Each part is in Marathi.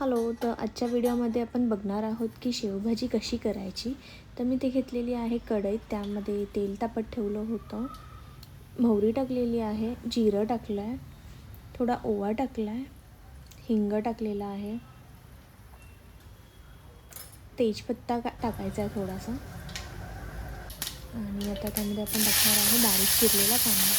हॅलो. तर आजच्या व्हिडिओमध्ये आपण बघणार आहोत की शेवभाजी कशी करायची. तर मी ते घेतलेली आहे कढईत, त्यामध्ये तेल तापत ठेवलं होतं, मोहरी टाकलेली आहे, जिरं टाकलं आहे, थोडा ओवा टाकला आहे, हिंग टाकलेला आहे, तेजपत्ता टाकायचा आहे थोडासा, आणि आता त्यामध्ये आपण टाकणार आहे बारीक चिरलेला कांदा.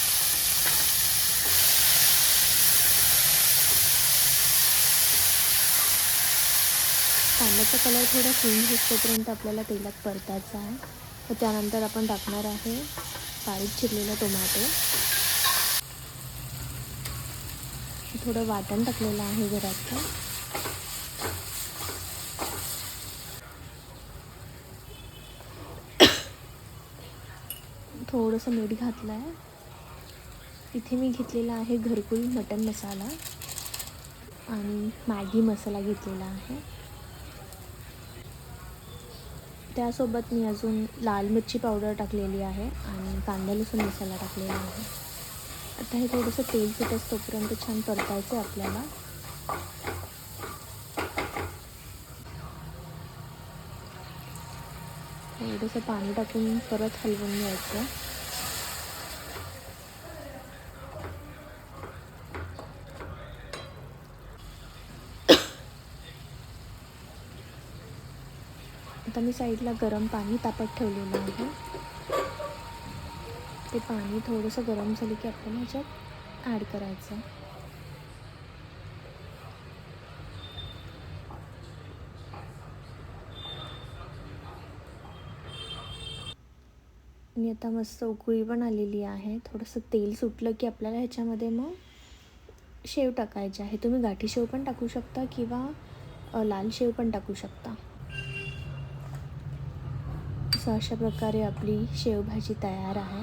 कांद्याचा कलर थोडा चेंज होईपर्यंत आपल्याला तेलात परतायचा आहे. तर त्यानंतर आपण टाकणार आहे बारीक चिरलेला टोमॅटो, थोडं वाटण टाकलेलं आहे घरातलं, थोडंसं मीठ घातलं आहे. इथे मी घेतलेला आहे घरकुल मटन मसाला आणि मॅगी मसाला घेतलेला आहे. त्यासोबत मी अजून लाल मिरची पावडर टाकलेली आहे आणि कांदा लसूण मसाला टाकलेला आहे. आता हे थोडंसं तेल सुटत तोपर्यंत छान परतायचं आहे आपल्याला. थोडंसं पाणी टाकून परत हलवून घ्यायचं. आता मी साईडला गरम पाणी तापत ठेवलेलं आहे. ते पाणी थोडंसं गरम झालं की आपण ह्याच्यात ॲड करायचं. आणि आता मस्त उकळी पण आलेली आहे. थोडंसं तेल सुटलं की आपल्याला ह्याच्यामध्ये मग शेव टाकायचे आहे. तुम्ही गाठी शेव पण टाकू शकता किंवा लाल शेव पण टाकू शकता. अशा प्रकारे आपली शेवभाजी तयार आहे.